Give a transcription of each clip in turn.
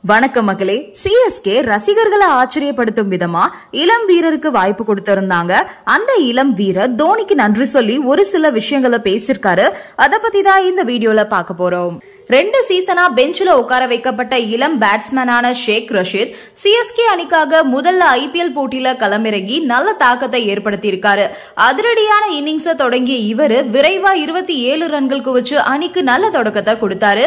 வணக்கம் மக்களே. சிஎஸ்கே ரசிகர்களை ஆச்சரியப்படுத்தும் விதமா இளம் வீரருக்கு வாய்ப்பு கொடுத்திருந்தாங்க. அந்த இளம் வீரர் தோனிக்கு நன்றி சொல்லி ஒரு சில விஷயங்களை பேசிருக்காரு. அத பத்தி தான் இந்த வீடியோல பார்க்க போறோம். 2 சீசனா பெஞ்சில உட்கார வைக்கப்பட்ட இளம் பேட்ஸ்மேனான ஷேக் ரஷீத் சிஎஸ்கே அணிக்காக முதல்ல ஐபிஎல் போட்டியில களமிறங்கி நல்ல தாக்கத்தை ஏற்படுத்தியிருக்காரு. அதிரடியான இன்னிங்ஸ தொடங்கிய இவரு விரைவா 27 ரன்கள் குவிச்சு அணிக்கு நல்ல தொடக்கத்தை கொடுத்தாரு.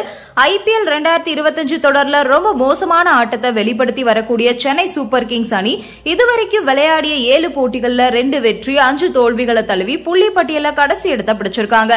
ஐபிஎல் 2025 தொடர்ல ரொம்ப மோசமான ஆட்டத்தை வெளிப்படுத்தி வரக்கூடிய சென்னை சூப்பர் கிங்ஸ் அணி இதுவரைக்கும் விளையாடிய 7 போட்டிகள்ல 2 வெற்றி 5 தோல்விகளை தழுவி புள்ளி பட்டியல கடைசி இடத்தை பிடிச்சிருக்காங்க.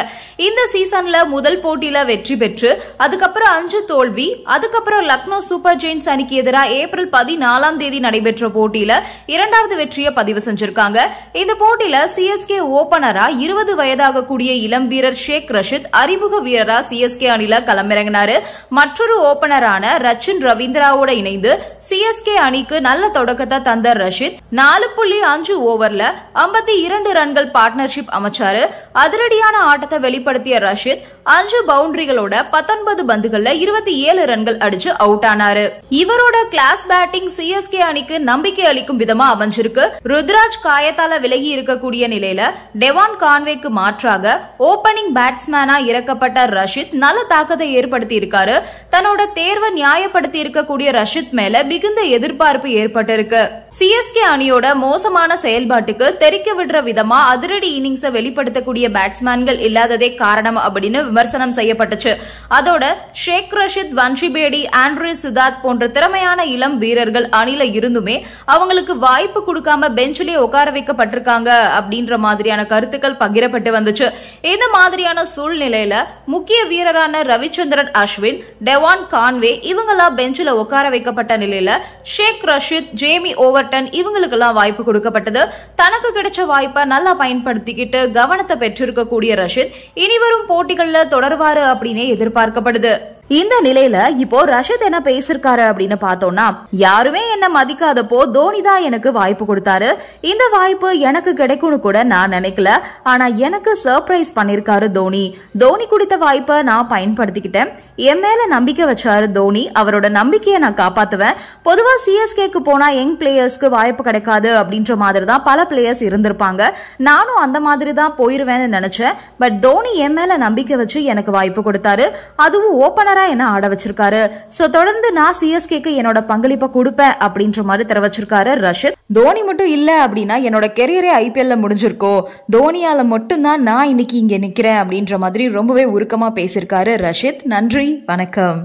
இந்த சீசன்ல முதல் போட்டியில வெற்றி பெற்று அதுக்கப்புறம் 5 தோல்வி, அதுக்கப்புறம் லக்னோ சூப்பர் ஜெயின்ஸ் அணிக்கு எதிராக ஏப்ரல் 14ஆம் தேதி நடைபெற்ற போட்டியில 2வது வெற்றியை பதிவு செஞ்சிருக்காங்க. இந்த போட்டியில சிஎஸ்கே ஓபனரா 20 வயதாக கூடிய இளம் வீரர் ஷேக் ரஷீத் அறிமுக வீரரா சிஎஸ்கே அணில களமிறங்கினாரு. மற்றொரு ஓபனரான ரச்சின் ரவீந்திராவோட இணைந்து சிஎஸ்கே அணிக்கு நல்ல தொடக்கத்தை தந்த ரஷீத் 4.5 ஓவர்ல 52 ரன்கள் பார்ட்னர்ஷிப் அமைச்சாரு. அதிரடியான ஆட்டத்தை வெளிப்படுத்திய ரஷீத் 5 பவுண்டரிகளோட 19 பந்துகள்ல 27 ரன்கள் அடிச்சு அவுட் ஆனாரு. இவரோட கிளாஸ் பேட்டிங் சிஎஸ்கே அணிக்கு நம்பிக்கை அளிக்கும் விதமா அமைஞ்சிருக்கு. ருத்ராஜ் காயத்தால விலகி இருக்கக்கூடிய நிலையில டெவான் கான்வேக்கு மாற்றாக ஓபனிங் பேட்ஸ்மேனா இறக்கப்பட்ட ரஷீத் நல்ல தாக்கத்தை ஏற்படுத்தி இருக்காரு. தன்னோட தேர்வை நியாயப்படுத்தி இருக்கக்கூடிய ரஷீத் மேல மிகுந்த எதிர்பார்ப்பு ஏற்பட்டிருக்கு. சிஎஸ்கே அணியோட மோசமான செயல்பாட்டுக்கு தெரிக்க விடுற விதமா அதிரடி இன்னிங்ஸை வெளிப்படுத்தக்கூடிய பேட்ஸ்மேன்கள் இல்லாததே காரணம் அப்படின்னு விமர்சனம் செய்யப்பட்டுச்சு. அதோட ஷேக் ரஷீத், வன்ஷி பேடி, ஆண்ட்ரூ சித்தார்த் போன்ற திறமையான இளம் வீரர்கள் அணில இருந்துமே அவங்களுக்கு வாய்ப்பு கொடுக்காம பெஞ்சிலே உட்கார வைக்கப்பட்டிருக்காங்க அப்படின்ற மாதிரியான கருத்துக்கள் பகிரப்பட்டு வந்துச்சு. இந்த மாதிரியான சூழ்நிலையில முக்கிய வீரரான ரவிச்சந்திரன் அஸ்வின், டெவான் கான்வே இவங்களா பெஞ்சில உட்கார வைக்கப்பட்ட நிலையில ஷேக் ரஷீத், ஜேமி ஓவர்டன் இவங்களுக்கெல்லாம் வாய்ப்பு கொடுக்கப்பட்டது. தனக்கு கிடைச்ச வாய்ப்பை நல்லா பயன்படுத்திக்கிட்டு கவனத்தை பெற்றிருக்கக்கூடிய ரஷீத் இனிவரும் போட்டிகள்ல தொடர்வாரு அப்படின்னே எதிர்பார்க்கப்படுது. இந்த நிலையில இப்போ ரஷீத் என்ன பேசிருக்காரு அப்படின்னு பார்த்தோம்னா, யாருமே என்ன மதிக்காதப்போ தோனி தான் எனக்கு வாய்ப்பு கொடுத்தாரு. இந்த வாய்ப்பு எனக்கு கிடைக்கும்னு கூட நான் நினைக்கல. ஆனா எனக்கு சர்ப்ரைஸ் பண்ணிருக்காரு தோனி. தோனி கொடுத்த வாய்ப்பை நான் பயன்படுத்திக்கிட்டேன். என் மேல நம்பிக்கை வச்சாரு தோனி. அவரோட நம்பிக்கையை நான் காப்பாத்துவேன். பொதுவா சிஎஸ்கேக்கு போனா யங் பிளேயர்ஸ்க்கு வாய்ப்பு கிடைக்காது அப்படின்ற மாதிரி தான் பல பிளேயர்ஸ் இருந்திருப்பாங்க. நானும் அந்த மாதிரி தான் போயிருவேன்னு நினைச்சேன். பட் தோனி என் மேல நம்பிக்கை வச்சு எனக்கு வாய்ப்பு கொடுத்தாரு. அதுவும் ஓபனர் என்ன ஆட வச்சிருக்காரு. சோ தொடர்ந்து நான் சிஎஸ்கேக்கு என்னோட பங்களிப்பை கொடுப்பேன் அப்படின்ற மாதிரி தெரிவிச்சிருக்காரு ரஷீத். தோனி மட்டும் இல்ல அப்படின்னா என்னோட கெரியரே ஐபிஎல்ல முடிஞ்சிருக்கோ, தோனியால மட்டும் தான் நான் இன்னைக்கு இங்க நிக்கிறேன் அப்படின்ற மாதிரி ரொம்பவே உருக்கமா பேசியிருக்காரு ரஷீத். நன்றி, வணக்கம்.